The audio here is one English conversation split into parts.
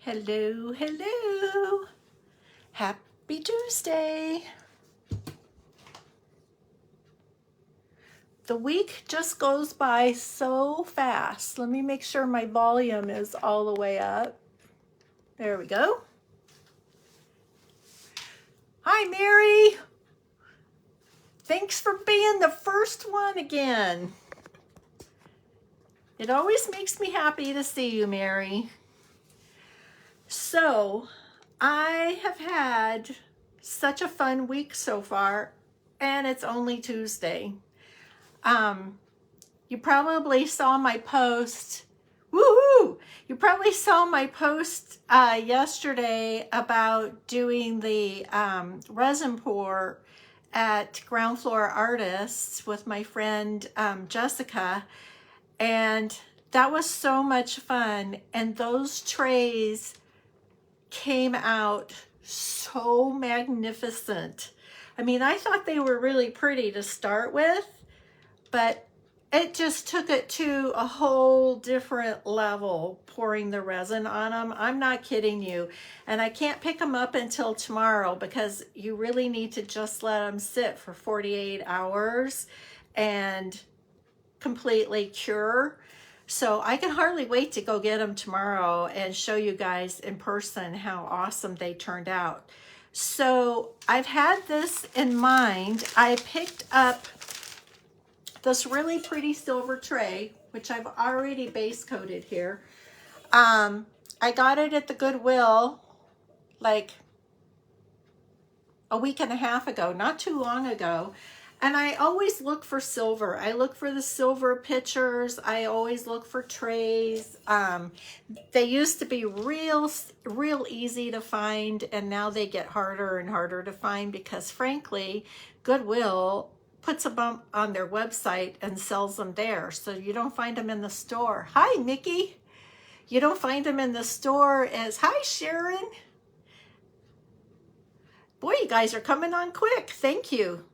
Hello, hello. Happy Tuesday. The week just goes by so fast. Let me make sure my volume is all the way up. There we go. Hi, Mary. Thanks for being the first one again. It always makes me happy to see you, Mary. So, I have had such a fun week so far, and it's only Tuesday. You probably saw my post. Woohoo! You probably saw my post yesterday about doing the resin pour at Ground Floor Artists with my friend Jessica, and that was so much fun. And those trays came out so magnificent. I mean, I thought they were really pretty to start with, but it just took it to a whole different level pouring the resin on them. I'm not kidding you. And I can't pick them up until tomorrow because you really need to just let them sit for 48 hours and completely cure. So I can hardly wait to go get them tomorrow and show you guys in person how awesome they turned out. So I've had this in mind. I picked up this really pretty silver tray, which I've already base coated here. I got it at the Goodwill like a week and a half ago, not too long ago. And I always look for silver. I look for the silver pitchers. I always look for trays. They used to be real easy to find, and now they get harder and harder to find because, frankly, Goodwill puts a bump on their website and sells them there. So you don't find them in the store. Hi, Mickey. You don't find them in the store as, hi, Sharon. Boy, you guys are coming on quick. Thank you.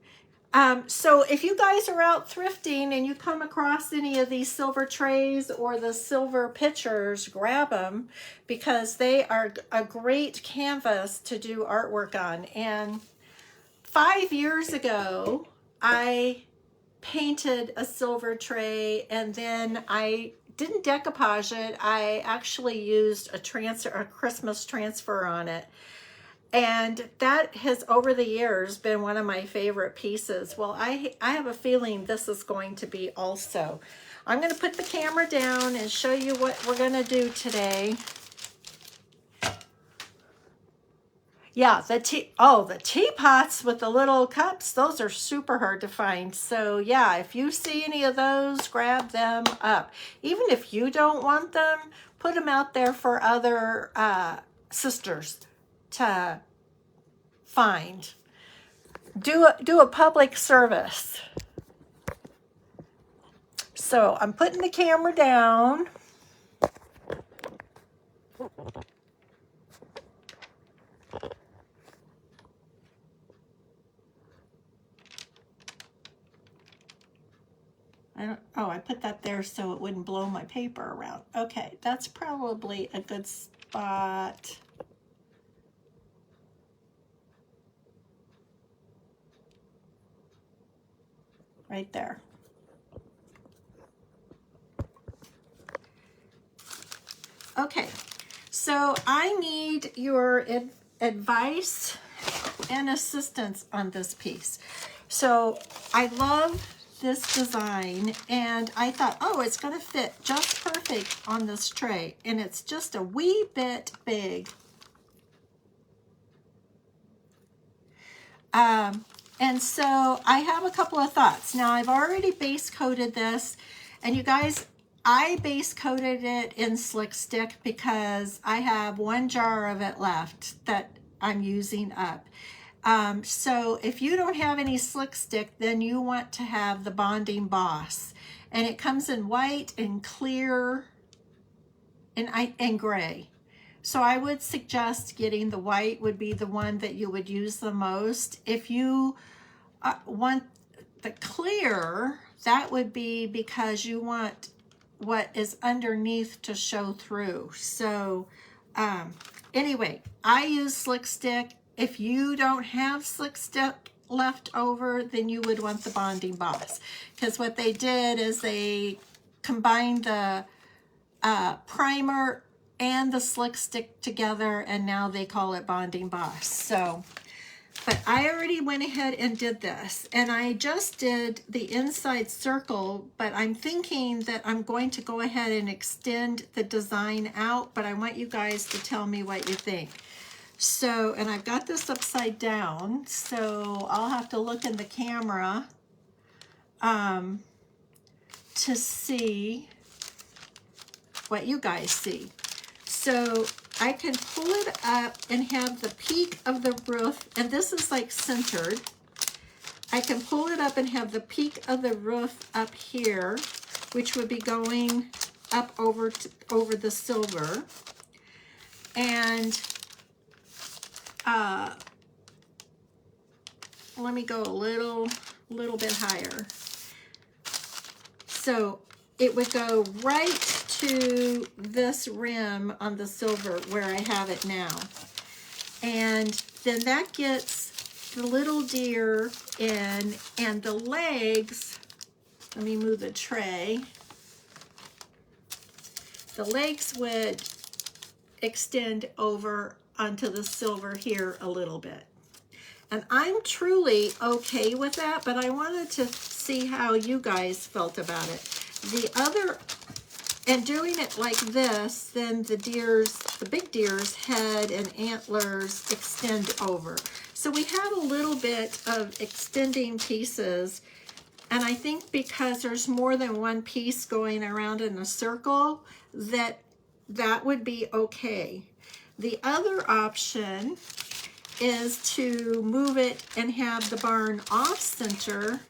So if you guys are out thrifting and you come across any of these silver trays or the silver pitchers, grab them because they are a great canvas to do artwork on. And 5 years ago, I painted a silver tray and then I didn't decoupage it. I actually used a Christmas transfer on it. And that has, over the years, been one of my favorite pieces. Well, I have a feeling this is going to be also. I'm going to put the camera down and show you what we're going to do today. Yeah, the teapots with the little cups, those are super hard to find. So yeah, if you see any of those, grab them up. Even if you don't want them, put them out there for other sisters to find. Do a public service. So I'm putting the camera down. I put that there so it wouldn't blow my paper around. Okay, that's probably a good spot. Right there. Okay, so I need your advice and assistance on this piece. So I love this design and I thought, oh, it's going to fit just perfect on this tray, and it's just a wee bit big. And so I have a couple of thoughts. Now I've already base coated this, and you guys, I base coated it in Slick Stick because I have one jar of it left that I'm using up. So if you don't have any Slick Stick, then you want to have the Bonding Boss, and it comes in white and clear and gray. So I would suggest getting the white would be the one that you would use the most. If you want the clear, that would be because you want what is underneath to show through. So Anyway, I use Slick Stick. If you don't have Slick Stick left over, then you would want the Bonding Boss, because what they did is they combined the primer and the Slick Stick together, and now they call it Bonding Boss. So, but I already went ahead and did this, and I just did the inside circle, but I'm thinking that I'm going to go ahead and extend the design out, but I want you guys to tell me what you think. So, and I've got this upside down, so I'll have to look in the camera to see what you guys see. So I can pull it up and have the peak of the roof, and this is like centered. I can pull it up and have the peak of the roof up here, which would be going up over the silver. And let me go a little bit higher. So it would go right to this rim on the silver where I have it now. And then that gets the little deer in, and the legs, let me move the tray. The legs would extend over onto the silver here a little bit. And I'm truly okay with that, but I wanted to see how you guys felt about it. The other, and doing it like this, then the big deer's head and antlers extend over. So we had a little bit of extending pieces, and I think because there's more than one piece going around in a circle, that would be okay. The other option is to move it and have the barn off center,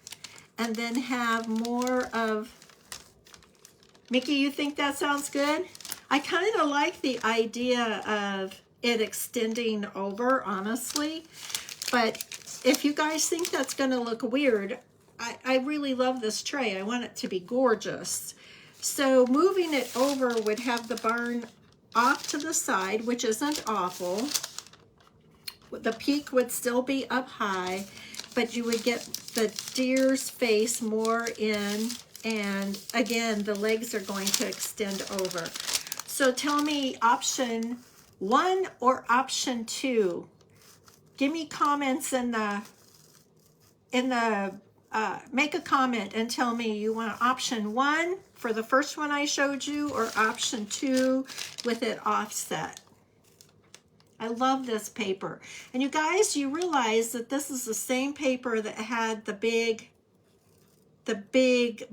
and then have more of, Mickey, you think that sounds good? I kind of like the idea of it extending over, honestly, but if you guys think that's going to look weird, I really love this tray. I want it to be gorgeous. So moving it over would have the barn off to the side, which isn't awful. The peak would still be up high, but you would get the deer's face more in, and again, the legs are going to extend over. So tell me option 1 or option 2. Give me comments in the make a comment and tell me you want option 1 for the first one I showed you, or option 2 with it offset. I love this paper. And you guys, you realize that this is the same paper that had the big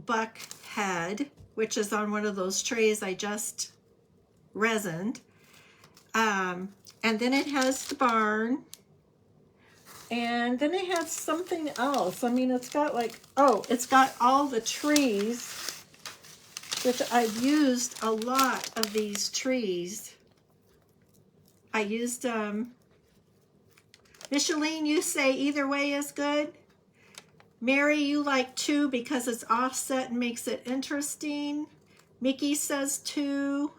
buck head, which is on one of those trays I just resined. And then it has the barn. And then it has something else. I mean, it's got like, oh, it's got all the trees, which I've used a lot of these trees. I used, Micheline, you say either way is good. Mary, you like 2 because it's offset and makes it interesting. Mickey says 2.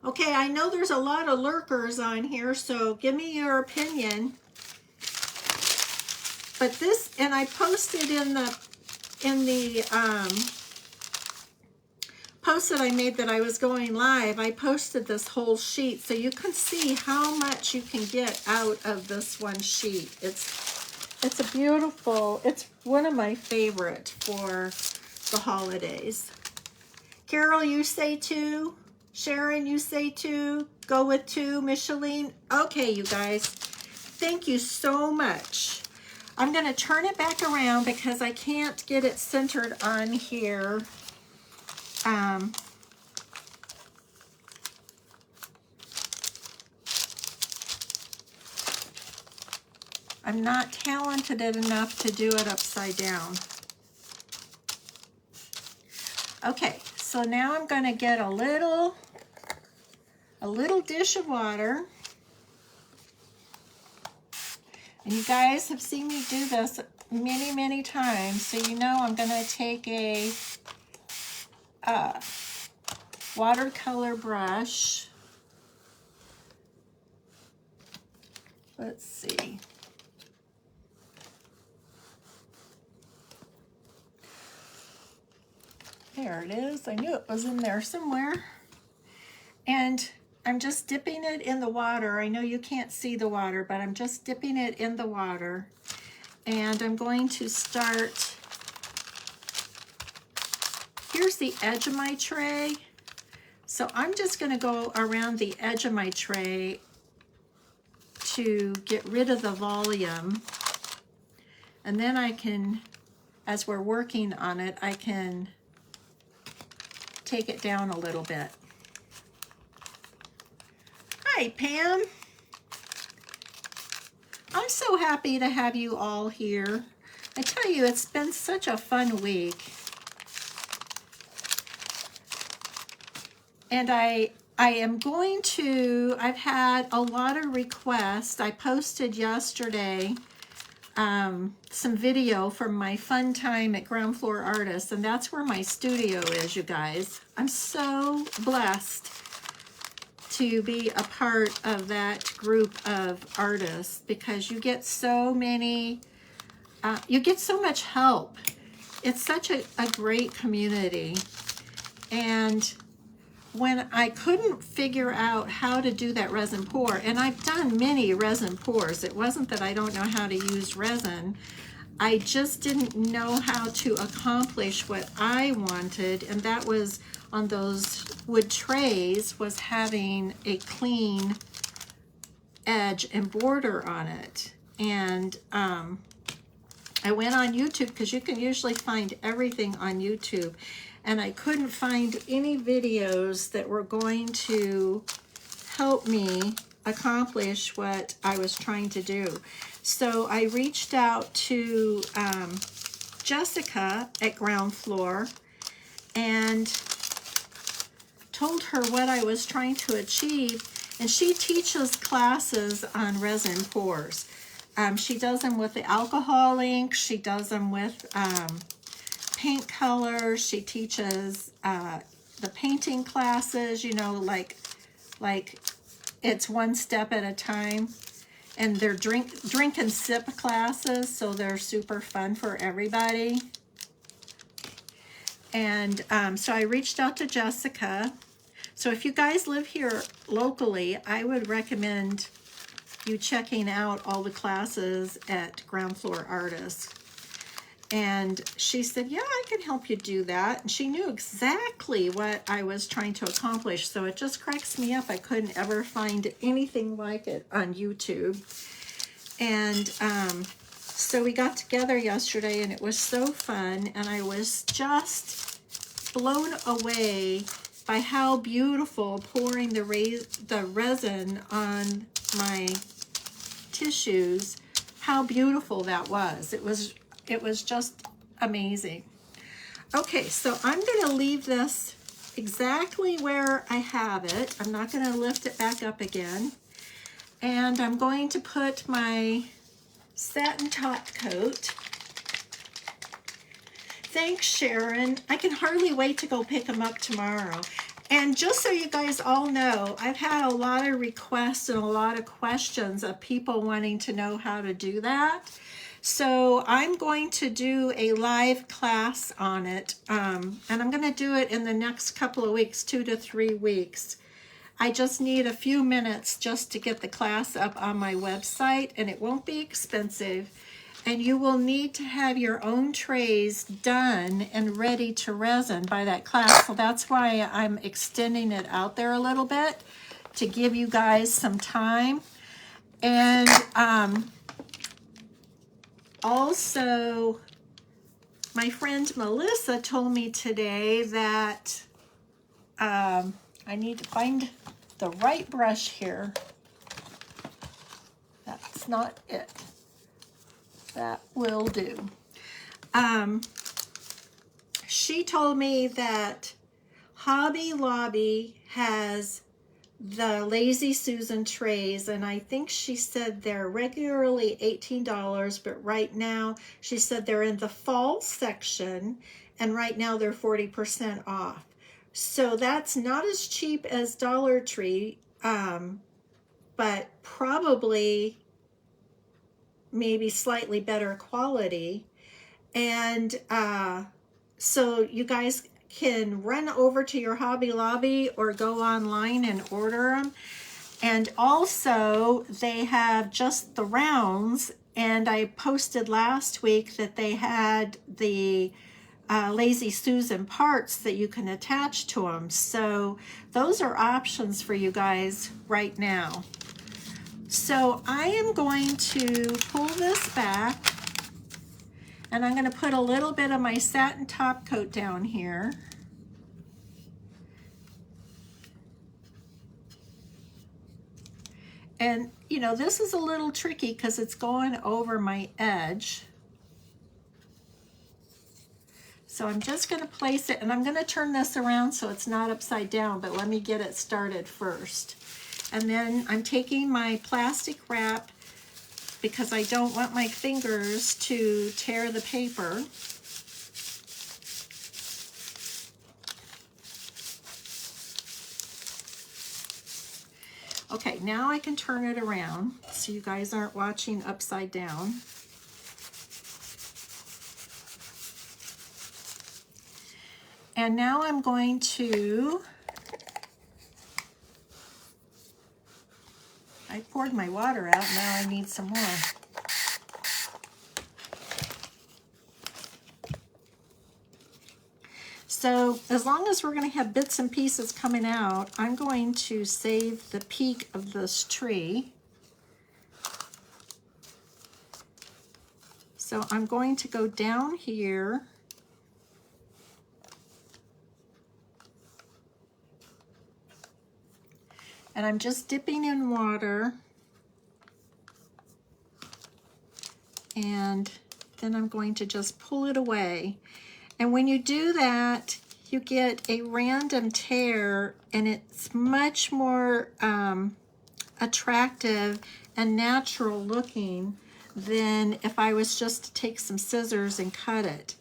Okay, I know there's a lot of lurkers on here, so give me your opinion. But this, and I posted in the post that I made that I was going live, I posted this whole sheet so you can see how much you can get out of this one sheet. It's a beautiful, it's one of my favorite for the holidays. Carol, you say 2. Sharon, you say 2. Go with 2. Micheline. Okay, you guys. Thank you so much. I'm going to turn it back around because I can't get it centered on here. I'm not talented enough to do it upside down. Okay, so now I'm going to get a little dish of water. And you guys have seen me do this many times, so you know I'm going to take a watercolor brush. Let's see. There it is. I knew it was in there somewhere. And I'm just dipping it in the water. I know you can't see the water, but I'm just dipping it in the water. And I'm going to start, here's the edge of my tray. So I'm just going to go around the edge of my tray to get rid of the volume. And then I can, as we're working on it, I can take it down a little bit. Hi, Pam. I'm so happy to have you all here. I tell you, it's been such a fun week. And I am going to, I've had a lot of requests. I posted yesterday some video from my fun time at Ground Floor Artists, and that's where my studio is, you guys. I'm so blessed to be a part of that group of artists because you get so many, you get so much help. It's such a great community. And when I couldn't figure out how to do that resin pour, and I've done many resin pours, it wasn't that I don't know how to use resin, I just didn't know how to accomplish what I wanted, and that was on those wood trays, was having a clean edge and border on it. And I went on YouTube, because you can usually find everything on YouTube, and I couldn't find any videos that were going to help me accomplish what I was trying to do. So I reached out to Jessica at Ground Floor and told her what I was trying to achieve, and she teaches classes on resin pours. She does them with the alcohol ink, she does them with paint colors, she teaches the painting classes, you know, like it's one step at a time. And they're drink and sip classes, so they're super fun for everybody. And so I reached out to Jessica. So if you guys live here locally, I would recommend you checking out all the classes at Ground Floor Artists. And she said, yeah, I can help you do that. And she knew exactly what I was trying to accomplish. So it just cracks me up. I couldn't ever find anything like it on YouTube. And so we got together yesterday, and it was so fun. And I was just blown away by how beautiful pouring the resin on my tissues, how beautiful that was. It was just amazing. Okay, so I'm going to leave this exactly where I have it. I'm not going to lift it back up again. And I'm going to put my satin top coat. Thanks, Sharon. I can hardly wait to go pick them up tomorrow. And just so you guys all know, I've had a lot of requests and a lot of questions of people wanting to know how to do that. So I'm going to do a live class on it, and I'm going to do it in the next couple of weeks, 2 to 3 weeks. I just need a few minutes just to get the class up on my website, and it won't be expensive. And you will need to have your own trays done and ready to resin by that class. So that's why I'm extending it out there a little bit to give you guys some time. And also, my friend Melissa told me today that I need to find the right brush here. That's not it. That will do. She told me that Hobby Lobby has the Lazy Susan trays, and I think she said they're regularly $18, but right now she said they're in the fall section, and right now they're 40% off. So that's not as cheap as Dollar Tree, but probably maybe slightly better quality. And so you guys can run over to your Hobby Lobby or go online and order them. And also they have just the rounds, and I posted last week that they had the Lazy Susan parts that you can attach to them. So those are options for you guys right now. So I am going to pull this back, and I'm going to put a little bit of my satin top coat down here. And you know, this is a little tricky because it's going over my edge. So I'm just going to place it, and I'm going to turn this around so it's not upside down, but let me get it started first. And then I'm taking my plastic wrap because I don't want my fingers to tear the paper. Okay, now I can turn it around so you guys aren't watching upside down. And now I'm going to, I poured my water out, now I need some more. So as long as we're going to have bits and pieces coming out, I'm going to save the peak of this tree. So I'm going to go down here and I'm just dipping in water, and then I'm going to just pull it away. And when you do that, you get a random tear, and it's much more attractive and natural looking than if I was just to take some scissors and cut it.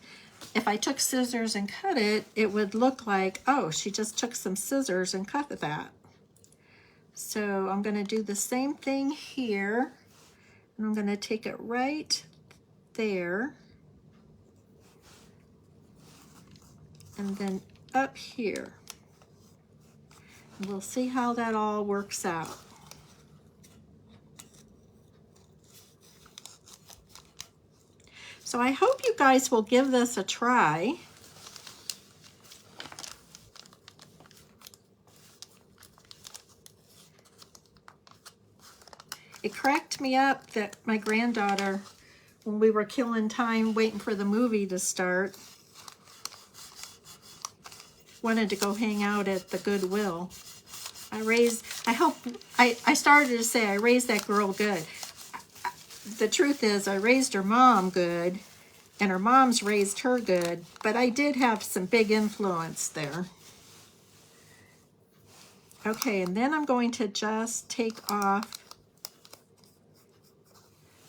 If I took scissors and cut it, it would look like, oh, she just took some scissors and cut that. So I'm going to do the same thing here, and I'm going to take it right there, and then up here. And we'll see how that all works out. So I hope you guys will give this a try. It cracked me up that my granddaughter, when we were killing time waiting for the movie to start, wanted to go hang out at the Goodwill. I started to say I raised that girl good. The truth is I raised her mom good, and her mom's raised her good, but I did have some big influence there. Okay, and then I'm going to just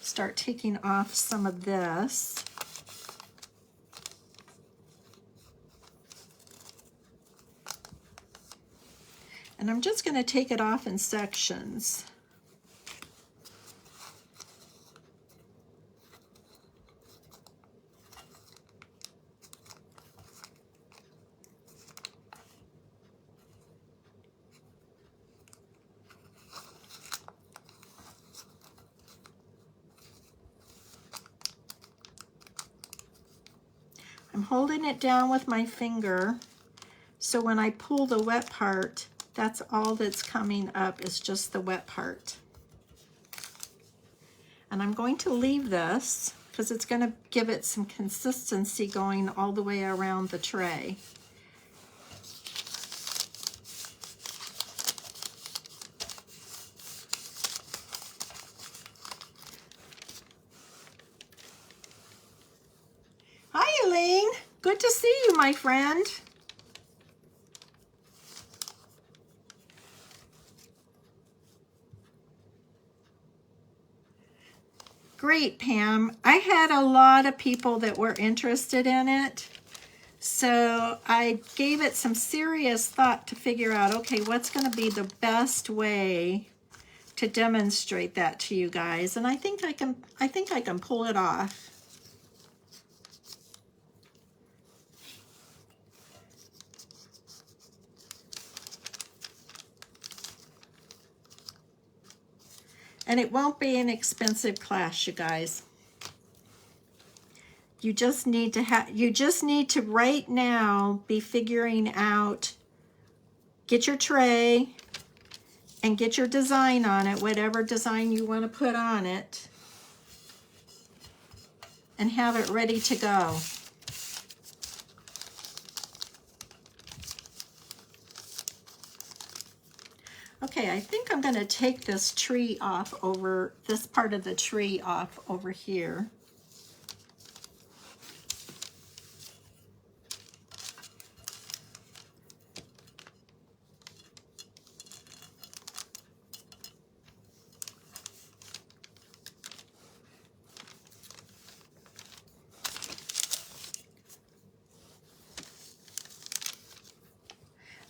start taking off some of this. And I'm just going to take it off in sections. I'm holding it down with my finger, so when I pull the wet part, that's all that's coming up is just the wet part. And I'm going to leave this because it's going to give it some consistency going all the way around the tray. Hi, Elaine. Good to see you, my friend. Great, Pam. I had a lot of people that were interested in it. So I gave it some serious thought to figure out, okay, what's going to be the best way to demonstrate that to you guys. And I think I can pull it off. And it won't be an expensive class, you guys. You just need to right now be figuring out, get your tray and get your design on it, whatever design you want to put on it, and have it ready to go. Okay, I think I'm going to take this tree off over, this part of the tree off over here.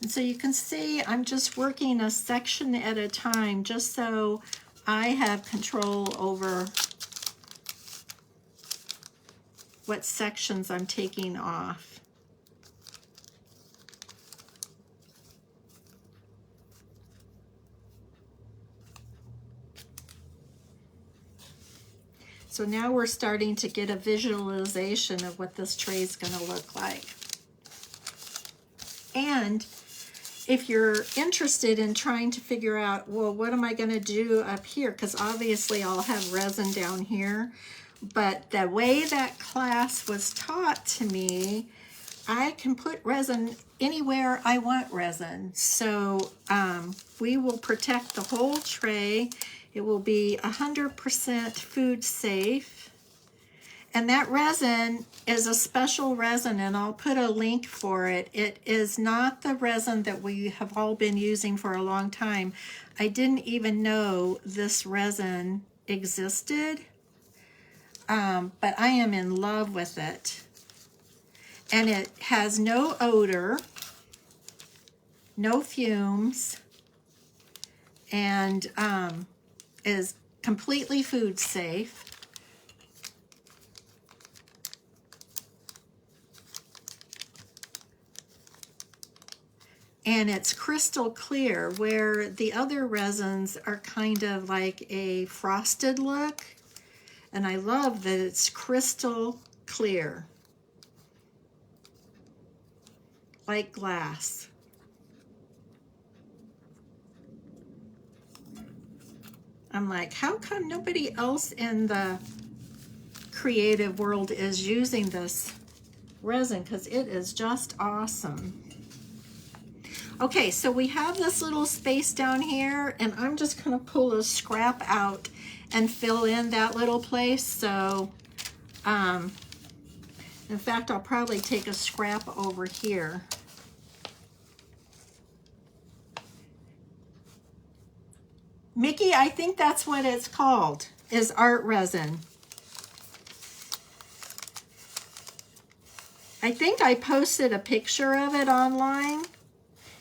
And so you can see I'm just working a section at a time just so I have control over what sections I'm taking off. So now we're starting to get a visualization of what this tray is going to look like. And if you're interested in trying to figure out, well, what am I going to do up here? Because obviously I'll have resin down here. But the way that class was taught to me, I can put resin anywhere I want resin. So we will protect the whole tray. It will be 100% food safe. And that resin is a special resin, and I'll put a link for it. It is not the resin that we have all been using for a long time. I didn't even know this resin existed, but I am in love with it. And it has no odor, no fumes, and is completely food safe. And it's crystal clear, where the other resins are kind of like a frosted look. And I love that it's crystal clear, like glass. I'm like, how come nobody else in the creative world is using this resin? Because it is just awesome. Okay, so we have this little space down here, and I'm just going to pull a scrap out and fill in that little place. So, in fact, I'll probably take a scrap over here. Mickey, I think that's what it's called, is art resin. I think I posted a picture of it online.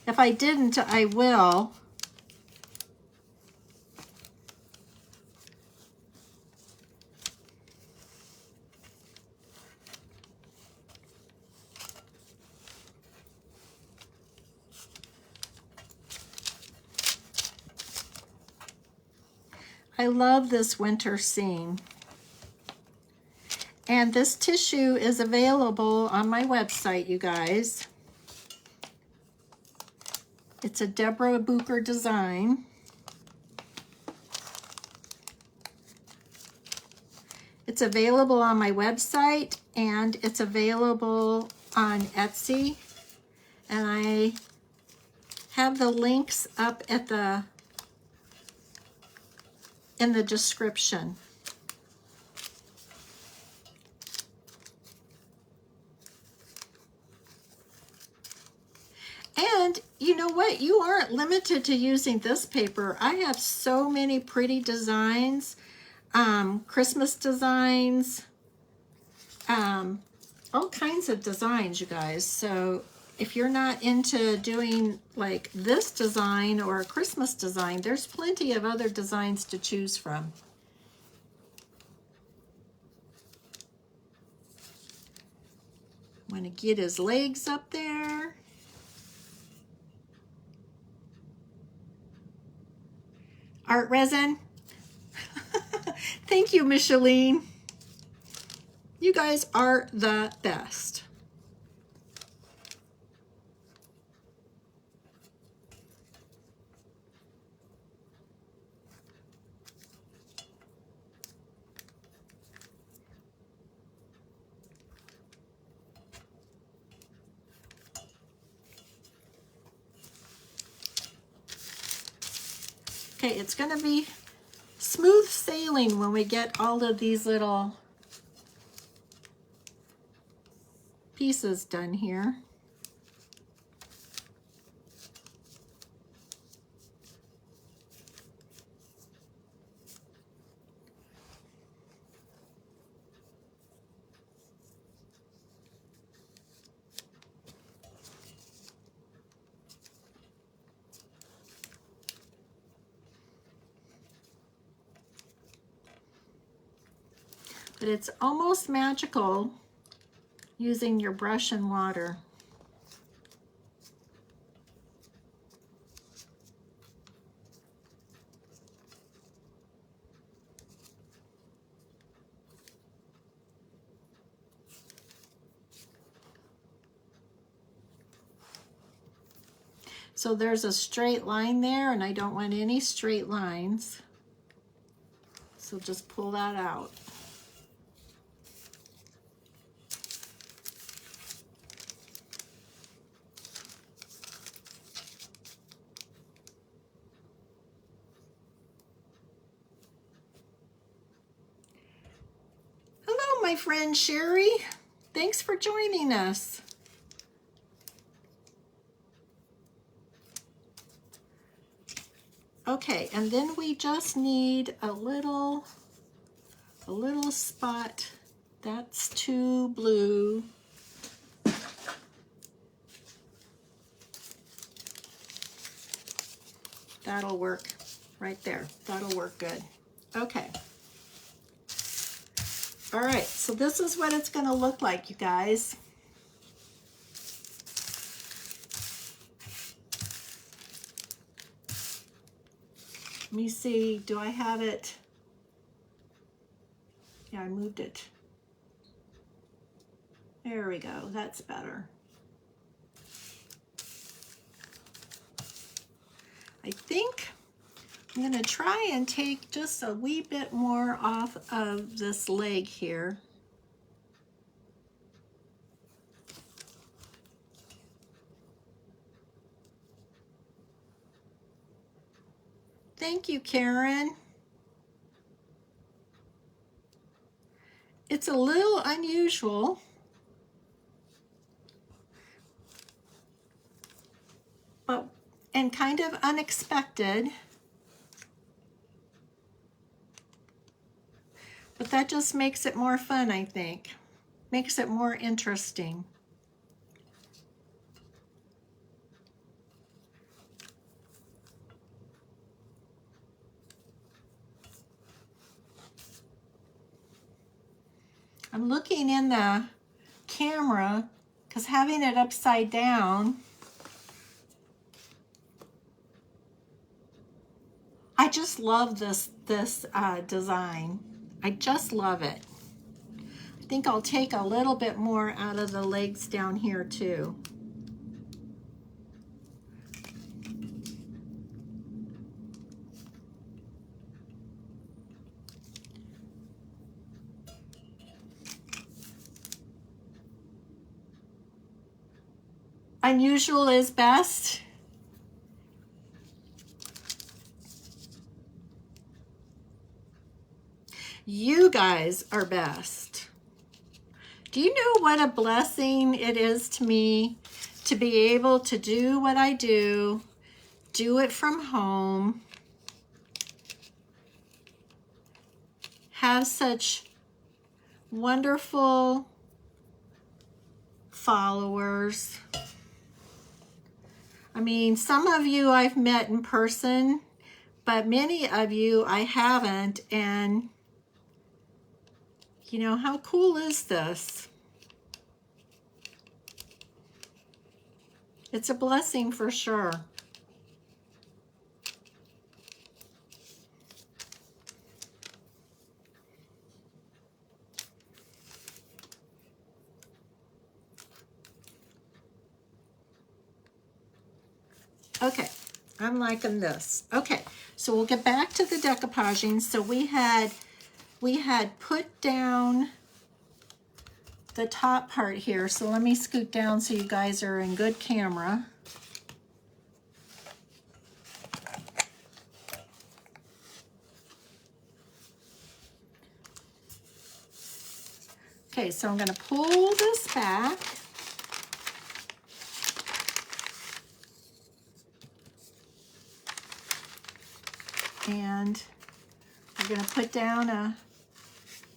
If I didn't, I will. I love this winter scene. And this tissue is available on my website, you guys. It's a Deborah Bucher design. It's available on my website, and it's available on Etsy. And I have the links up at in the description. And you know what? You aren't limited to using this paper. I have so many pretty designs, Christmas designs, all kinds of designs, you guys. So if you're not into doing like this design or a Christmas design, there's plenty of other designs to choose from. Want to get his legs up there. Art resin. Thank you, Micheline. You guys are the best. Okay, it's going to be smooth sailing when we get all of these little pieces done here. But it's almost magical using your brush and water. So there's a straight line there, and I don't want any straight lines. So just pull that out. Hello, my friend Sherry. Thanks for joining us. Okay, and then we just need a little spot. That's too blue. That'll work right there. That'll work good. Okay. All right, so this is what it's going to look like, you guys. Let me see, do I have it? Yeah, I moved it. There we go, that's better. I think I'm going to try and take just a wee bit more off of this leg here. Thank you, Karen. It's a little unusual. And kind of unexpected. But that just makes it more fun, I think. Makes it more interesting. I'm looking in the camera because having it upside down, I just love this design. I just love it. I think I'll take a little bit more out of the legs down here too. Unusual is best. You guys are best. Do you know what a blessing it is to me to be able to do what I do it from home, have such wonderful followers. I mean, some of you I've met in person, but many of you I haven't. And, you know, how cool is this? It's a blessing for sure. Okay, I'm liking this. Okay, so we'll get back to the decoupaging. So we had put down the top part here. So let me scoot down so you guys are in good camera. Okay, so I'm going to pull this back. And we're going to put down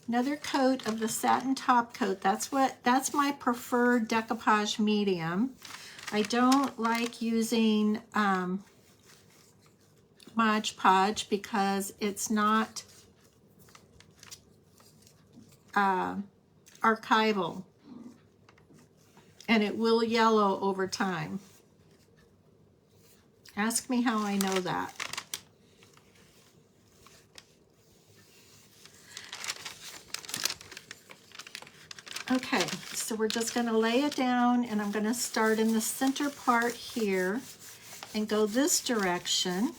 another coat of the satin top coat. That's my preferred decoupage medium. I don't like using Mod Podge because it's not archival, and it will yellow over time. Ask me how I know that. Okay, so we're just going to lay it down, and I'm going to start in the center part here and go this direction.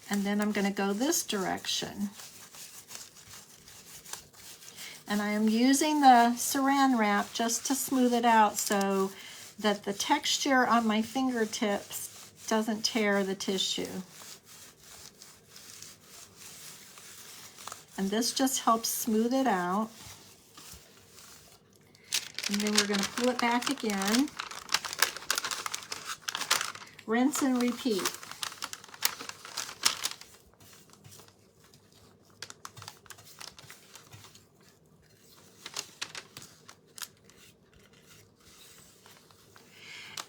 And then I'm going to go this direction. And I am using the saran wrap just to smooth it out so that the texture on my fingertips doesn't tear the tissue. And this just helps smooth it out. And then we're going to pull it back again. Rinse and repeat.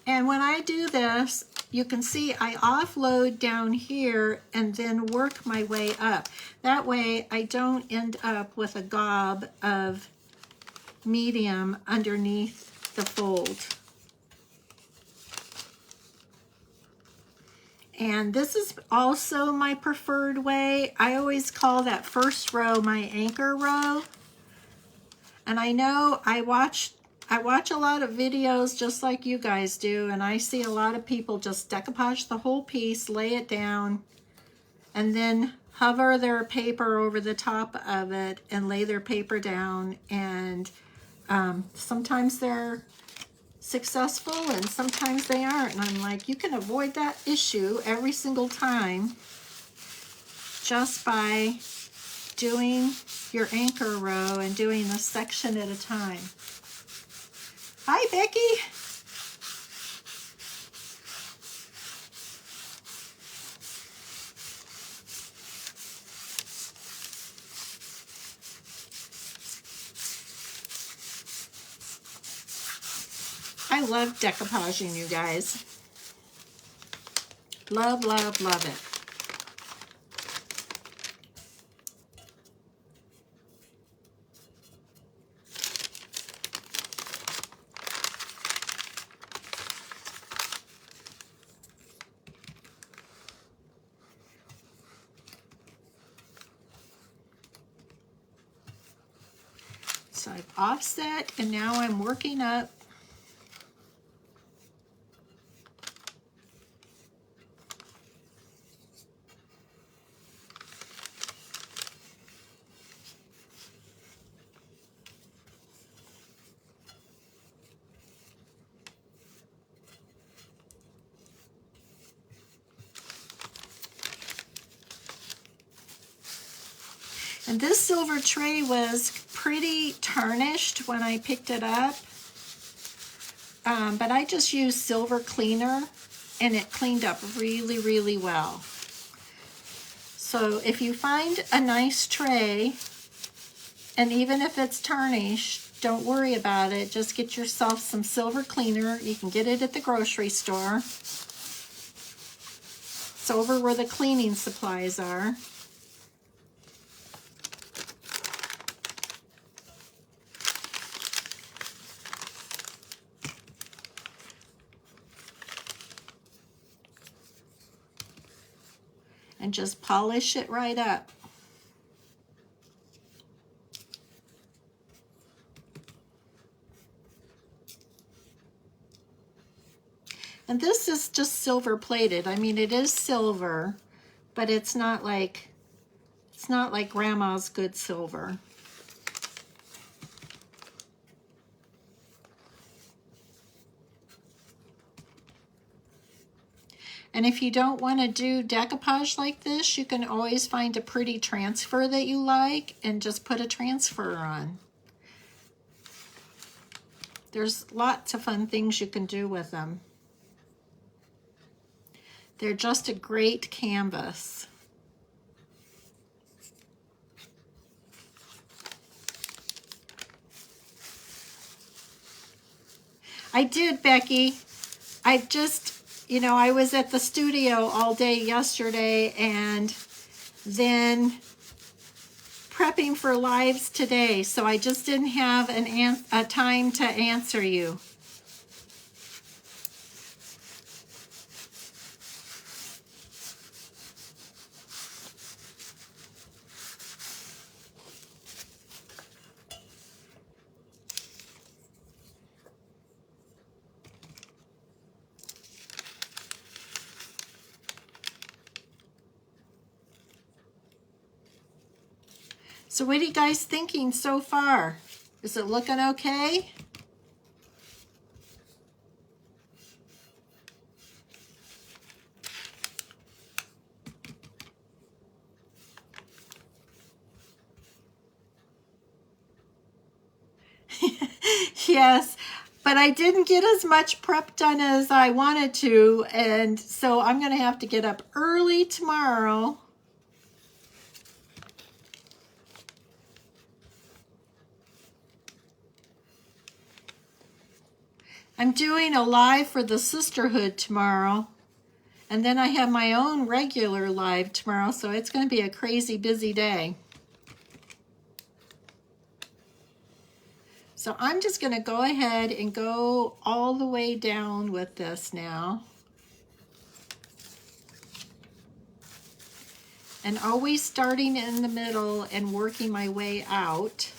And when I do this, you can see I offload down here and then work my way up. That way I don't end up with a gob of medium underneath the fold. And this is also my preferred way. I always call that first row my anchor row. And I know I watch a lot of videos just like you guys do, and I see a lot of people just decoupage the whole piece, lay it down, and then hover their paper over the top of it and lay their paper down. And sometimes they're successful and sometimes they aren't. And I'm like, you can avoid that issue every single time just by doing your anchor row and doing a section at a time. Hi, Becky. I love decoupaging, you guys. Love, love, love it. So I've offset, and now I'm working up. And this silver tray was pretty tarnished when I picked it up. but I just used silver cleaner and it cleaned up really, really well. So if you find a nice tray, and even if it's tarnished, don't worry about it. Just get yourself some silver cleaner. You can get it at the grocery store. It's over where the cleaning supplies are. And just polish it right up. And this is just silver plated. I mean, it is silver, but it's not like grandma's good silver. And if you don't want to do decoupage like this, you can always find a pretty transfer that you like and just put a transfer on. There's lots of fun things you can do with them. They're just a great canvas. I did, Becky. I just, you know, I was at the studio all day yesterday and then prepping for lives today, so I just didn't have a time to answer you. So what are you guys thinking so far? Is it looking okay? Yes, but I didn't get as much prep done as I wanted to, and so I'm going to have to get up early tomorrow. I'm doing a live for the sisterhood tomorrow, and then I have my own regular live tomorrow, so it's going to be a crazy busy day. So I'm just going to go ahead and go all the way down with this now. And always starting in the middle and working my way out.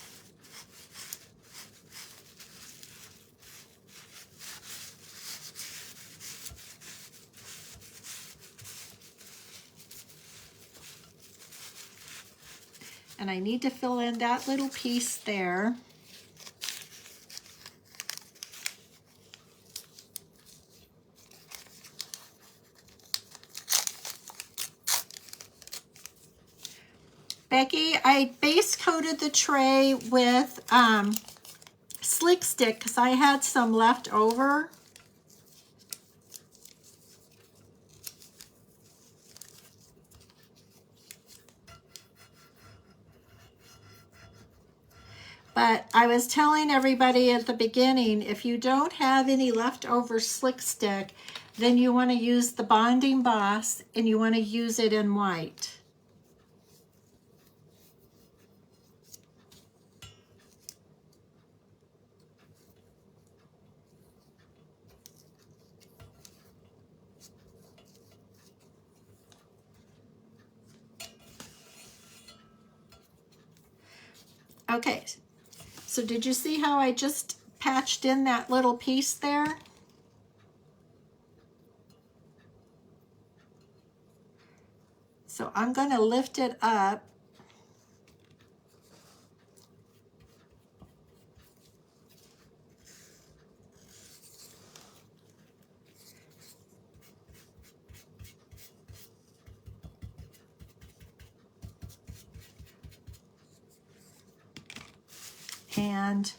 And I need to fill in that little piece there. Becky, I base coated the tray with Slick Stick because I had some left over. But I was telling everybody at the beginning, if you don't have any leftover Slick Stick, then you want to use the Bonding Boss and you want to use it in white. Okay, so did you see how I just patched in that little piece there? So I'm going to lift it up. And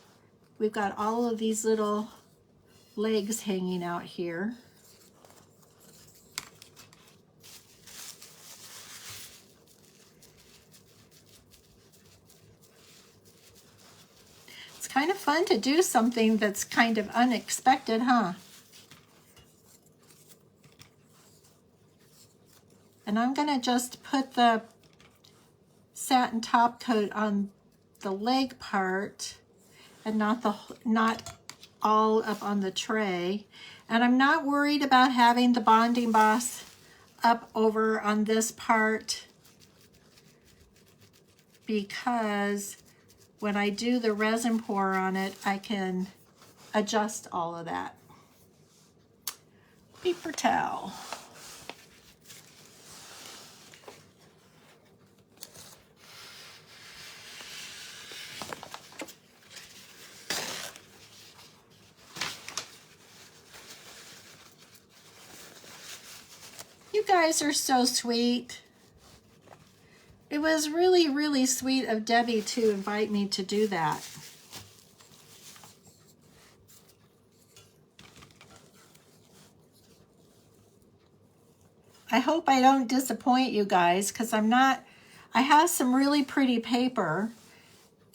we've got all of these little legs hanging out here. It's kind of fun to do something that's kind of unexpected, huh? And I'm going to just put the satin top coat on the leg part and not all up on the tray. And I'm not worried about having the bonding boss up over on this part, because when I do the resin pour on it, I can adjust all of that. Paper towel. You guys are so sweet. It was really, really sweet of Debbie to invite me to do that. I hope I don't disappoint you guys, because I have some really pretty paper,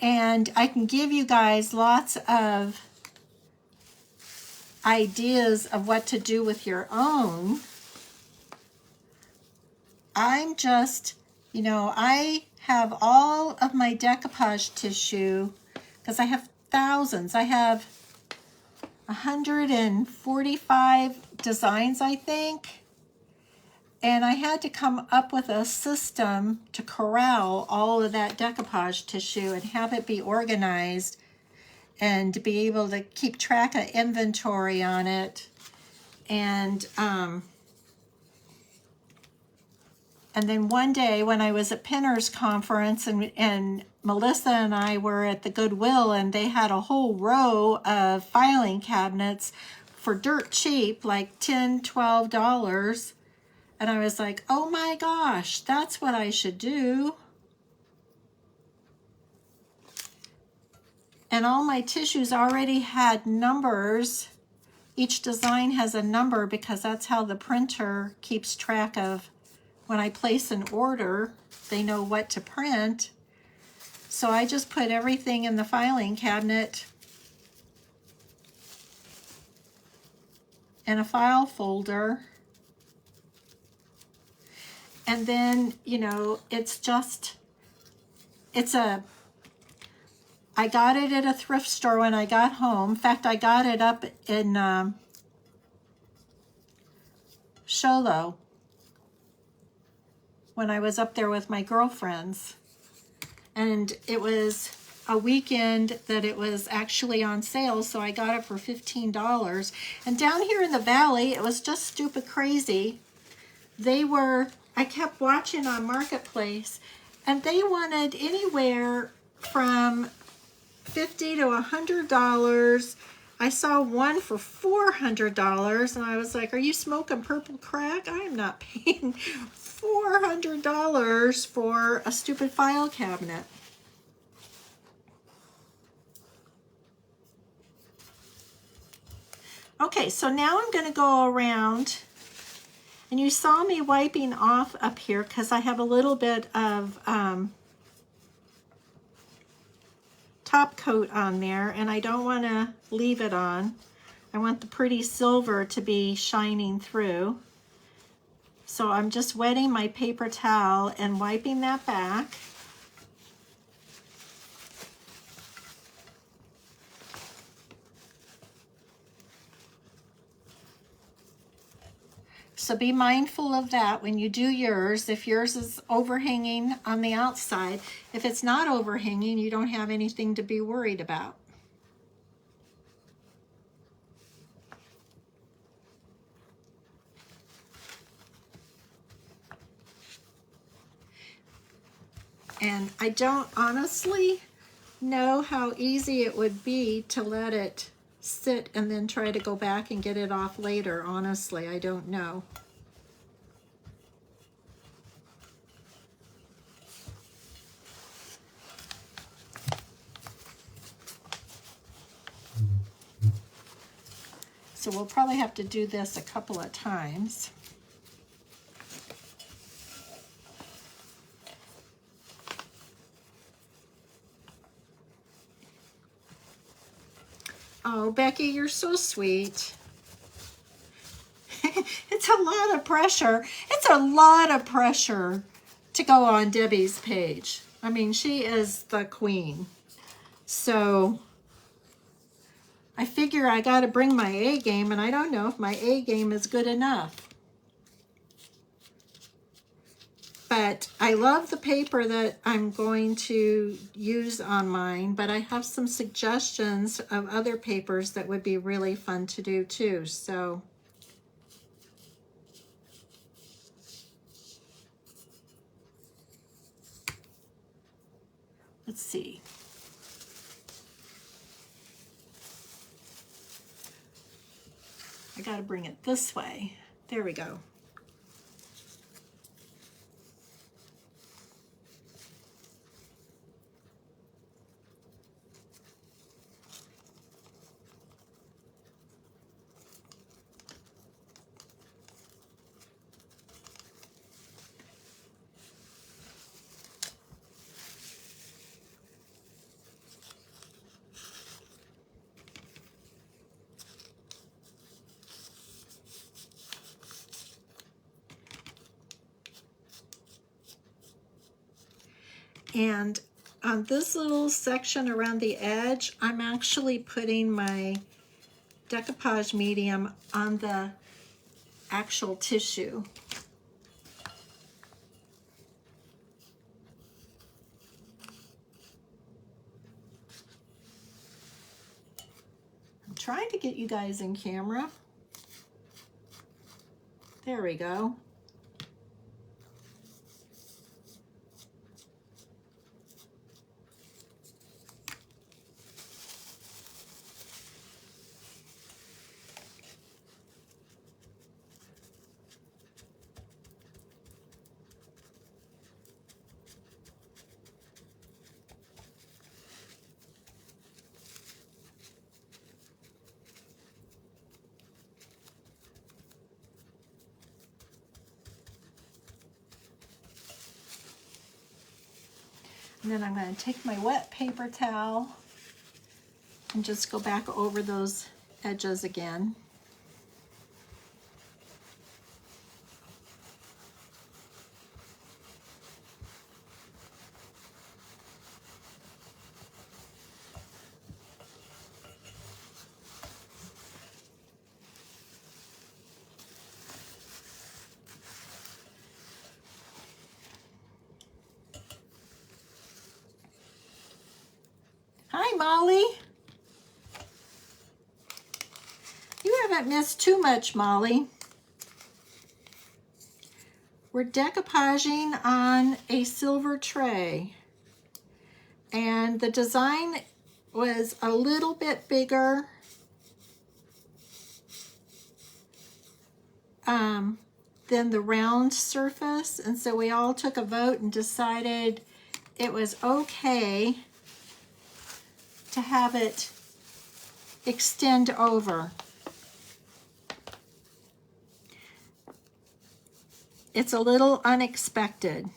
and I can give you guys lots of ideas of what to do with your own. I'm just, you know, I have all of my decoupage tissue, because I have thousands. I have 145 designs, I think. And I had to come up with a system to corral all of that decoupage tissue and have it be organized and be able to keep track of inventory on it. And then one day when I was at Pinner's conference, and Melissa and I were at the Goodwill, and they had a whole row of filing cabinets for dirt cheap, like $10, $12. And I was like, oh my gosh, that's what I should do. And all my tissues already had numbers. Each design has a number, because that's how the printer keeps track of when I place an order, they know what to print. So I just put everything in the filing cabinet in a file folder. And then, you know, I got it at a thrift store when I got home. In fact, I got it up in Sholo when I was up there with my girlfriends. And it was a weekend that it was actually on sale, so I got it for $15. And down here in the valley, it was just stupid crazy. I kept watching on Marketplace, and they wanted anywhere from $50 to $100. I saw one for $400, and I was like, are you smoking purple crack? I am not paying $400 for a stupid file cabinet. Okay, so now I'm going to go around. And you saw me wiping off up here because I have a little bit of top coat on there, and I don't want to leave it on. I want the pretty silver to be shining through. So I'm just wetting my paper towel and wiping that back. So be mindful of that when you do yours. If yours is overhanging on the outside, if it's not overhanging, you don't have anything to be worried about. And I don't honestly know how easy it would be to let it sit and then try to go back and get it off later. Honestly, I don't know. So we'll probably have to do this a couple of times. Oh, Becky, you're so sweet. It's a lot of pressure. It's a lot of pressure to go on Debbie's page. I mean, she is the queen. So I figure I got to bring my A game, and I don't know if my A game is good enough. But I love the paper that I'm going to use on mine, but I have some suggestions of other papers that would be really fun to do too. So let's see. I got to bring it this way. There we go. And on this little section around the edge, I'm actually putting my decoupage medium on the actual tissue. I'm trying to get you guys in camera. There we go. And then I'm going to take my wet paper towel and just go back over those edges again. Hi, Molly. You haven't missed too much, Molly. We're decoupaging on a silver tray. And the design was a little bit bigger than the round surface. And so we all took a vote and decided it was okay to have it extend over. It's a little unexpected.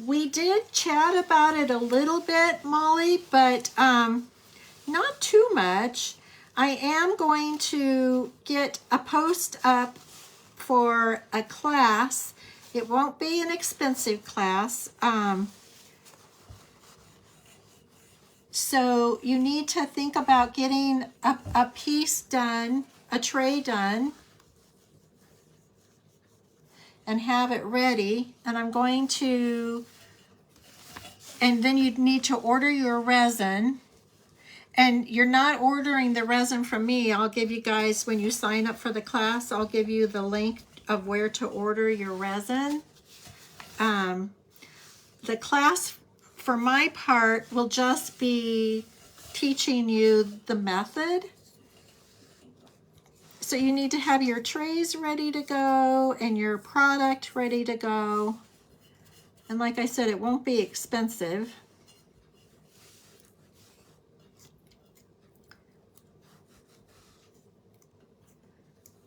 We did chat about it a little bit, Molly, but not too much. I am going to get a post up for a class. It won't be an expensive class. So you need to think about getting a piece done, a tray done, and have it ready. And I'm going to, and then you'd need to order your resin. And you're not ordering the resin from me. I'll give you guys, when you sign up for the class, I'll give you the link of where to order your resin. The class, for my part, will just be teaching you the method So you need to have your trays ready to go and your product ready to go. And like I said, it won't be expensive.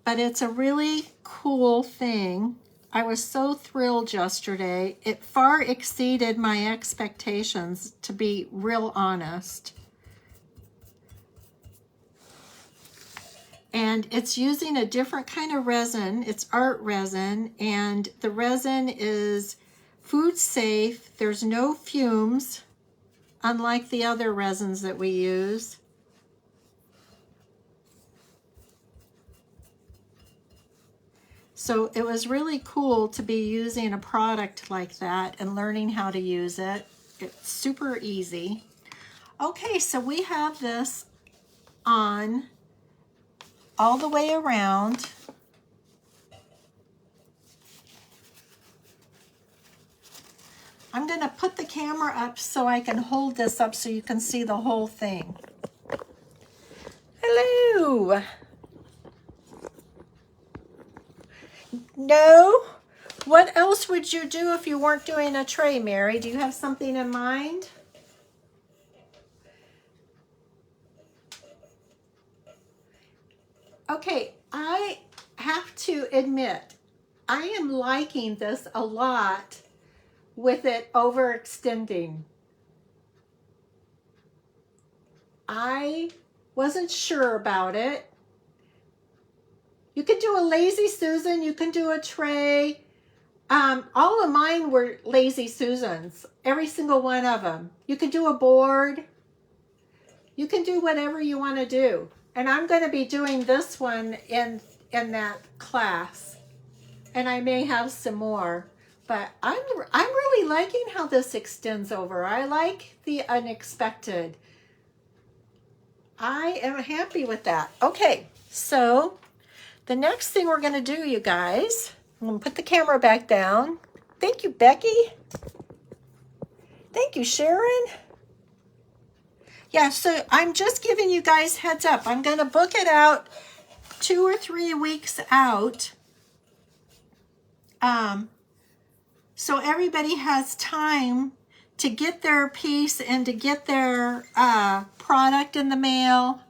But it's a really cool thing. I was so thrilled yesterday. It far exceeded my expectations, to be real honest. And it's using a different kind of resin. It's art resin, and the resin is food safe. There's no fumes, unlike the other resins that we use. So it was really cool to be using a product like that and learning how to use it. It's super easy. Okay, so we have this on all the way around. I'm going to put the camera up so I can hold this up so you can see the whole thing. Hello. No? What else would you do if you weren't doing a tray, Mary? Do you have something in mind? Okay, I have to admit, I am liking this a lot with it overextending. I wasn't sure about it. You could do a Lazy Susan, you can do a tray. All of mine were Lazy Susans, every single one of them. You could do a board. You can do whatever you want to do. And I'm going to be doing this one in that class. And I may have some more. But I'm really liking how this extends over. I like the unexpected. I am happy with that. Okay, so the next thing we're going to do, you guys, I'm going to put the camera back down. Thank you, Becky. Thank you, Sharon. Yeah, so I'm just giving you guys heads up. I'm going to book it out 2 or 3 weeks out. So everybody has time to get their piece and to get their product in the mail.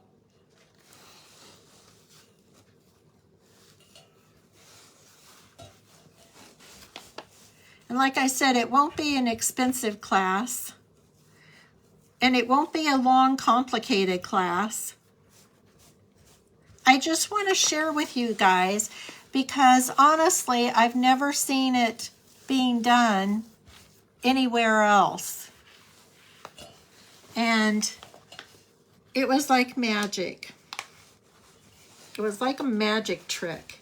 And like I said, it won't be an expensive class. And it won't be a long, complicated class. I just want to share with you guys because honestly, I've never seen it being done anywhere else. And it was like magic. It was like a magic trick.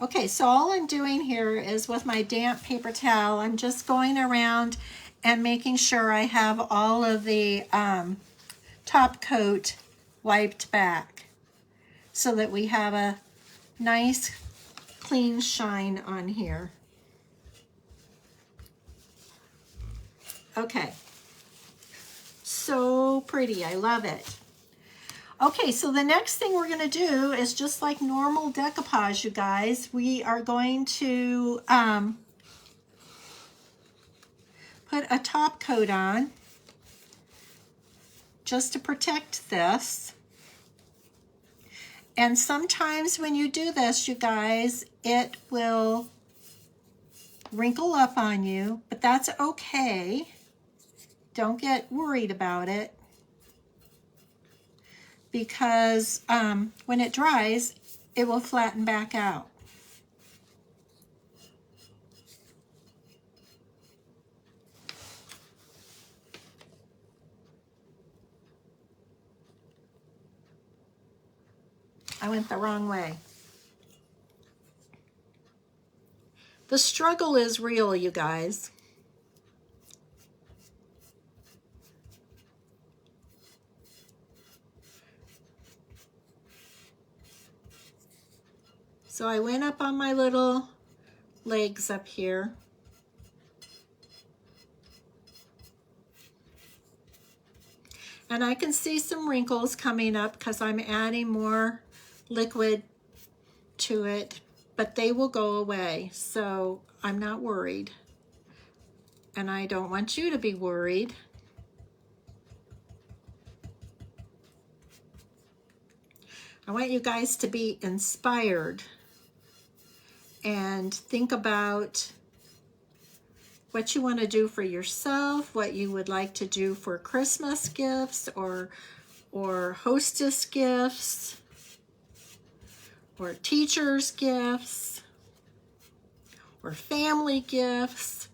Okay, so all I'm doing here is with my damp paper towel, I'm just going around and making sure I have all of the top coat wiped back so that we have a nice clean shine on here. Okay, so pretty, I love it. Okay, so the next thing we're going to do is just like normal decoupage, you guys. We are going to put a top coat on just to protect this. And sometimes when you do this, you guys, it will wrinkle up on you, but that's okay. Don't get worried about it. Because when it dries, it will flatten back out. I went the wrong way. The struggle is real, you guys. So I went up on my little legs up here. And I can see some wrinkles coming up because I'm adding more liquid to it, but they will go away, so I'm not worried. And I don't want you to be worried. I want you guys to be inspired and think about what you want to do for yourself, what you would like to do for Christmas gifts or hostess gifts or teachers gifts or family gifts.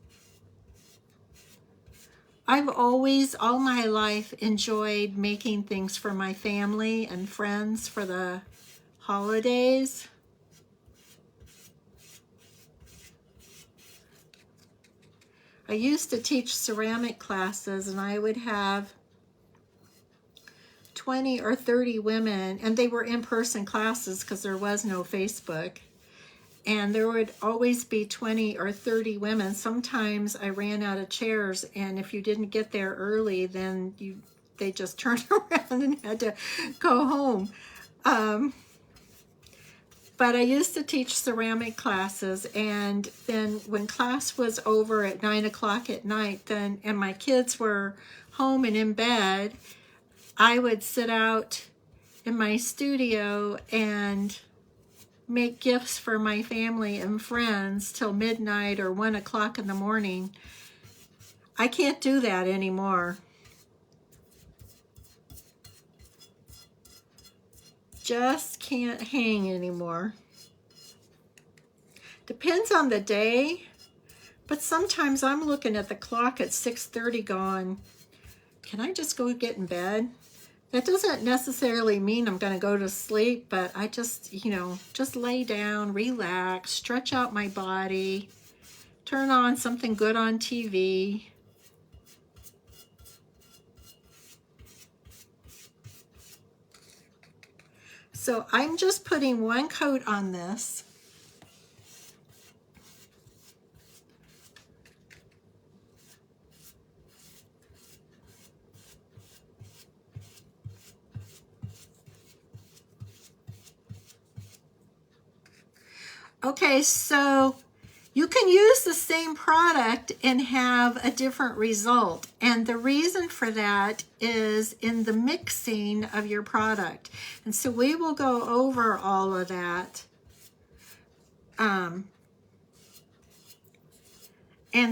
I've always, all my life, enjoyed making things for my family and friends for the holidays. I used to teach ceramic classes, and I would have 20 or 30 women, and they were in-person classes because there was no Facebook. And there would always be 20 or 30 women. Sometimes I ran out of chairs, and if you didn't get there early, then they just turned around and had to go home. But I used to teach ceramic classes, and then when class was over at 9 o'clock at night, and my kids were home and in bed, I would sit out in my studio and make gifts for my family and friends till midnight or 1 o'clock in the morning. I can't do that anymore. Just can't hang anymore. Depends on the day, but sometimes I'm looking at the clock at 6:30 going, can I just go get in bed? That doesn't necessarily mean I'm going to go to sleep, but I just, just lay down, relax, stretch out my body, turn on something good on TV. So I'm just putting one coat on this. Okay, so you can use the same product and have a different result. And the reason for that is in the mixing of your product. And so we will go over all of that. And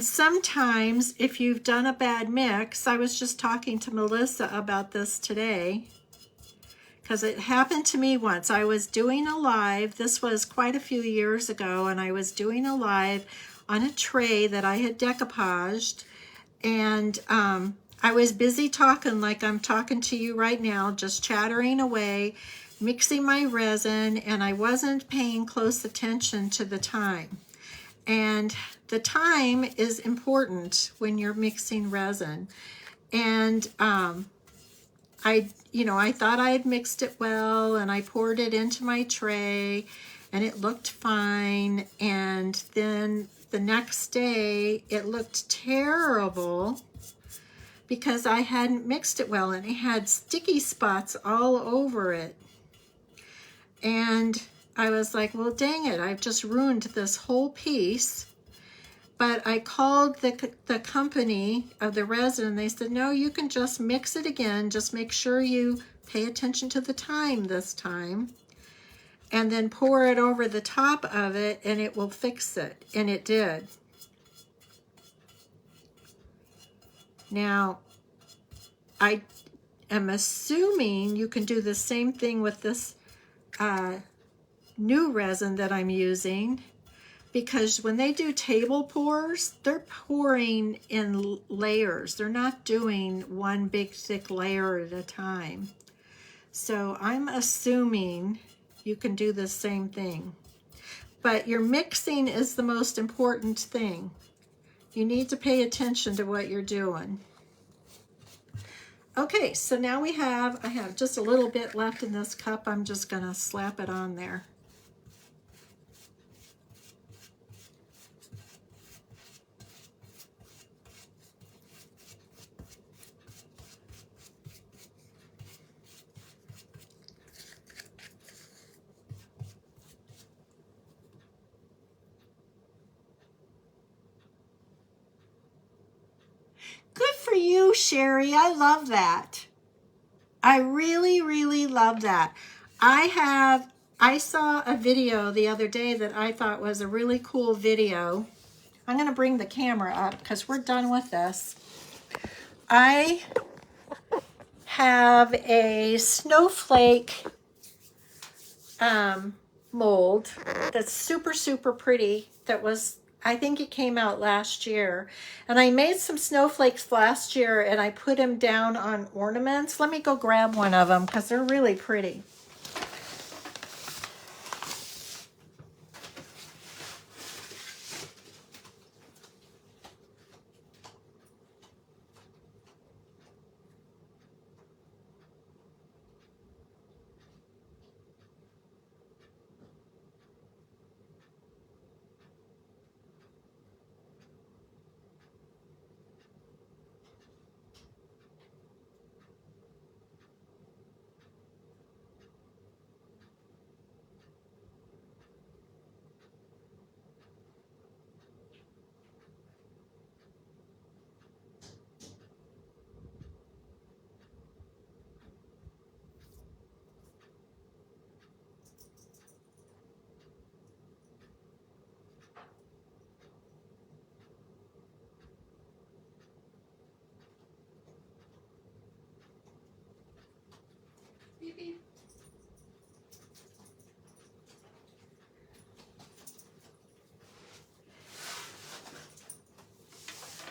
sometimes if you've done a bad mix, I was just talking to Melissa about this today, because it happened to me once. I was doing a live, this was quite a few years ago, and I was doing a live on a tray that I had decoupaged, and I was busy talking like I'm talking to you right now, just chattering away, mixing my resin, and I wasn't paying close attention to the time. And the time is important when you're mixing resin. And I thought I had mixed it well, and I poured it into my tray, and it looked fine. And then the next day, it looked terrible because I hadn't mixed it well, and it had sticky spots all over it. And I was like, well, dang it, I've just ruined this whole piece. But I called the company of the resin, and they said, no, you can just mix it again. Just make sure you pay attention to the time this time. And then pour it over the top of it, and it will fix it. And it did. Now, I am assuming you can do the same thing with this new resin that I'm using, because when they do table pours, they're pouring in layers. They're not doing one big thick layer at a time. So I'm assuming you can do the same thing. But your mixing is the most important thing. You need to pay attention to what you're doing. Okay, so now I have just a little bit left in this cup. I'm just gonna slap it on there. Sherry, I love that. I really, really love that. I saw a video the other day that I thought was a really cool video. I'm going to bring the camera up because we're done with this. I have a snowflake mold that's super, super pretty. That was, I think it came out last year. And I made some snowflakes last year and I put them down on ornaments. Let me go grab one of them because they're really pretty.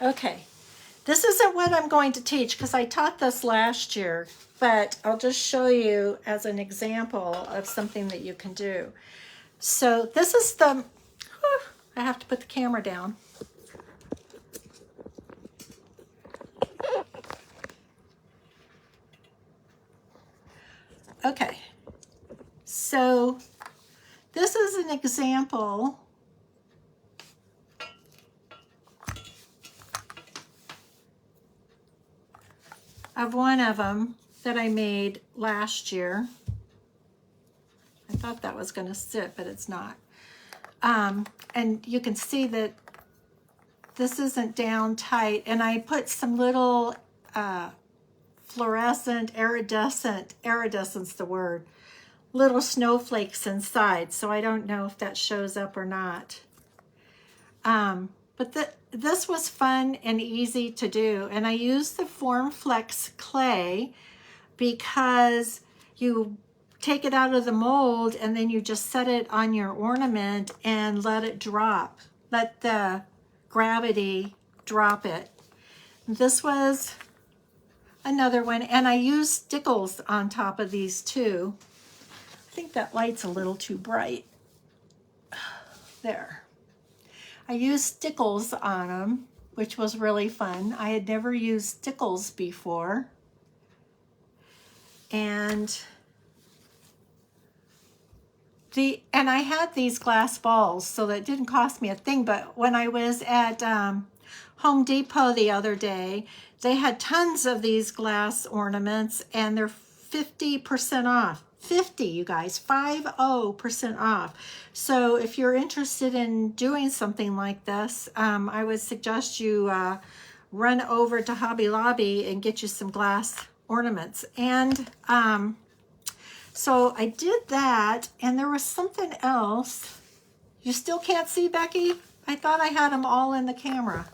Okay, this isn't what I'm going to teach because I taught this last year, but I'll just show you as an example of something that you can do. So this is the, I have to put the camera down. Okay, so this is an example of one of them that I made last year. I thought that was going to sit, but it's not. And you can see that this isn't down tight, and I put some little fluorescent, iridescent's the word, little snowflakes inside, so I don't know if that shows up or not. But this was fun and easy to do, and I used the Form Flex clay because you take it out of the mold and then you just set it on your ornament and let it drop. Let the gravity drop it. This was another one, and I used stickles on top of these too. I think that light's a little too bright. There. I used stickles on them, which was really fun. I had never used stickles before. And I had these glass balls, so that didn't cost me a thing, but when I was at Home Depot the other day, they had tons of these glass ornaments, and they're 50% off. 50, you guys, 50% off. So if you're interested in doing something like this, I would suggest you run over to Hobby Lobby and get you some glass ornaments. And so I did that, and there was something else. You still can't see, Becky? I thought I had them all in the camera.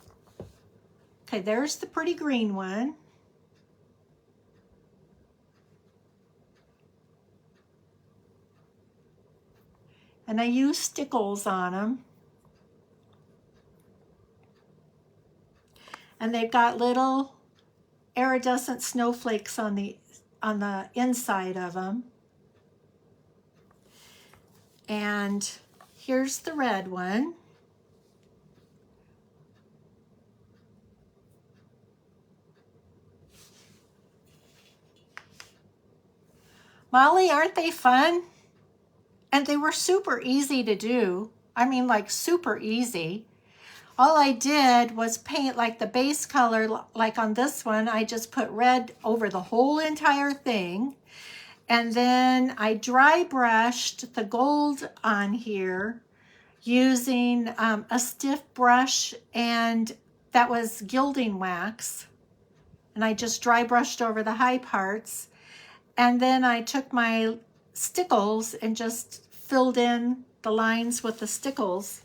Okay, there's the pretty green one. And I use stickles on them. And they've got little iridescent snowflakes on the inside of them. And here's the red one. Molly, aren't they fun? And they were super easy to do. I mean, like super easy. All I did was paint like the base color, like on this one, I just put red over the whole entire thing. And then I dry brushed the gold on here using a stiff brush, and that was gilding wax. and I just dry brushed over the high parts. And then I took my stickles and just filled in the lines with the stickles.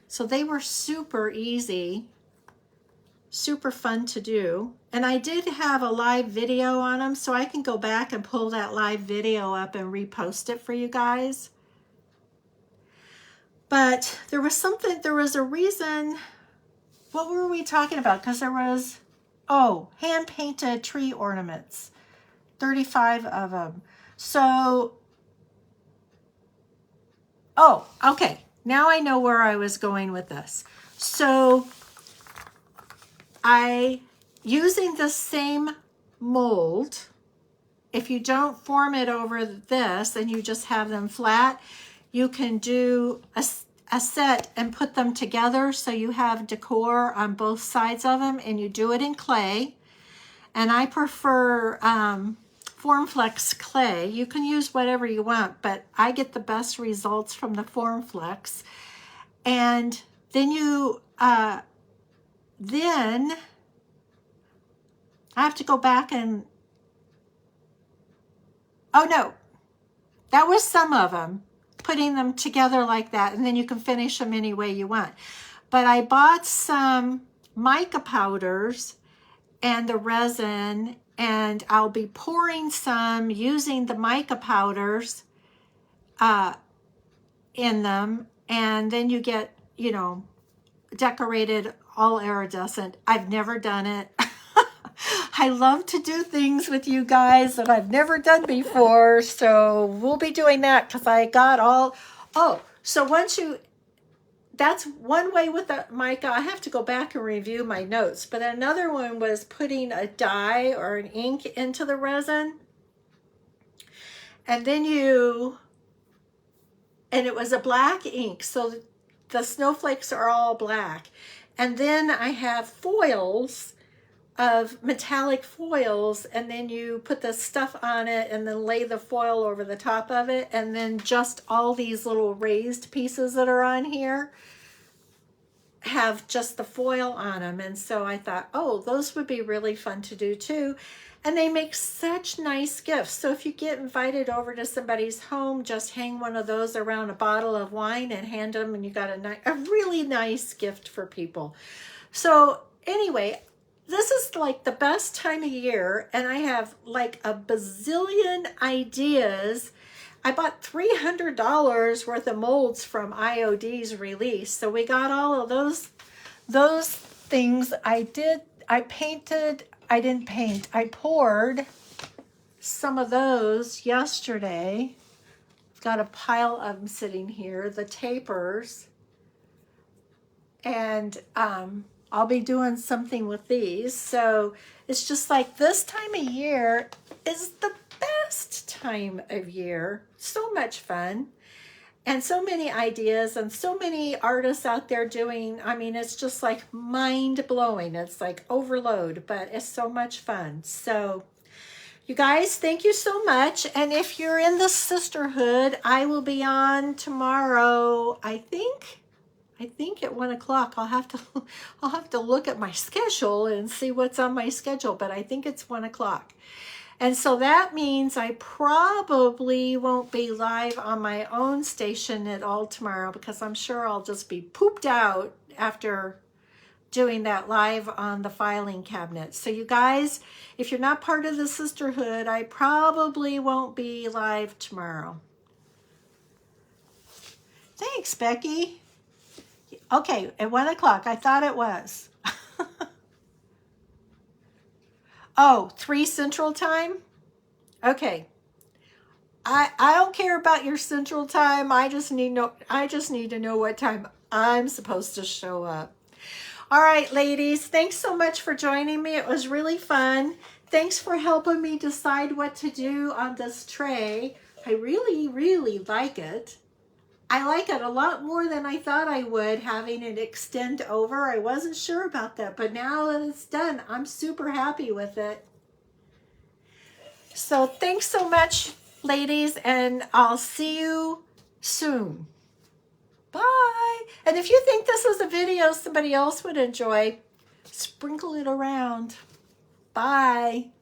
So they were super easy, super fun to do. And I did have a live video on them, so I can go back and pull that live video up and repost it for you guys. But there was a reason. What were we talking about? Because there was, oh, hand-painted tree ornaments, 35 of them. So, oh, okay. Now I know where I was going with this. So, using the same mold, if you don't form it over this and you just have them flat, you can do a set and put them together so you have decor on both sides of them, and you do it in clay. And I prefer Formflex clay. You can use whatever you want, but I get the best results from the Formflex. And then then I have to go back and, oh no, that was some of them, putting them together like that, and then you can finish them any way you want. But I bought some mica powders and the resin, and I'll be pouring some using the mica powders in them, and then you get, you know, decorated all iridescent. I've never done it. I love to do things with you guys that I've never done before, so we'll be doing that because I got all, oh, so once you, that's one way with the mica. I have to go back and review my notes, but another one was putting a dye or an ink into the resin, and then and it was a black ink, so the snowflakes are all black. And then I have foils of metallic foils, and then you put the stuff on it and then lay the foil over the top of it, and then just all these little raised pieces that are on here have just the foil on them. And so I thought, oh, those would be really fun to do too. And they make such nice gifts. So if you get invited over to somebody's home, just hang one of those around a bottle of wine and hand them, and you got a really nice gift for people. So anyway, this is like the best time of year, and I have like a bazillion ideas. I bought $300 worth of molds from IOD's release. So we got all of those things. I poured some of those yesterday. I've got a pile of them sitting here, the tapers. And I'll be doing something with these. So it's just like this time of year is the best time of year. So much fun. And so many ideas and so many artists out there doing, I mean, it's just like mind-blowing. It's like overload, but it's so much fun. So you guys, thank you so much. And if you're in the sisterhood, I will be on tomorrow, I think at 1 o'clock. I'll have to look at my schedule and see what's on my schedule, but I think it's 1 o'clock. And so that means I probably won't be live on my own station at all tomorrow, because I'm sure I'll just be pooped out after doing that live on the filing cabinet. So you guys, if you're not part of the sisterhood, I probably won't be live tomorrow. Thanks, Becky. Okay, at 1 o'clock. I thought it was. Oh, 3 Central Time? Okay. I don't care about your Central Time. I just need to know what time I'm supposed to show up. All right, ladies, thanks so much for joining me. It was really fun. Thanks for helping me decide what to do on this tray. I really, really like it. I like it a lot more than I thought I would, having it extend over. I wasn't sure about that, but now that it's done, I'm super happy with it. So thanks so much, ladies, and I'll see you soon. Bye. And if you think this is a video somebody else would enjoy, sprinkle it around. Bye.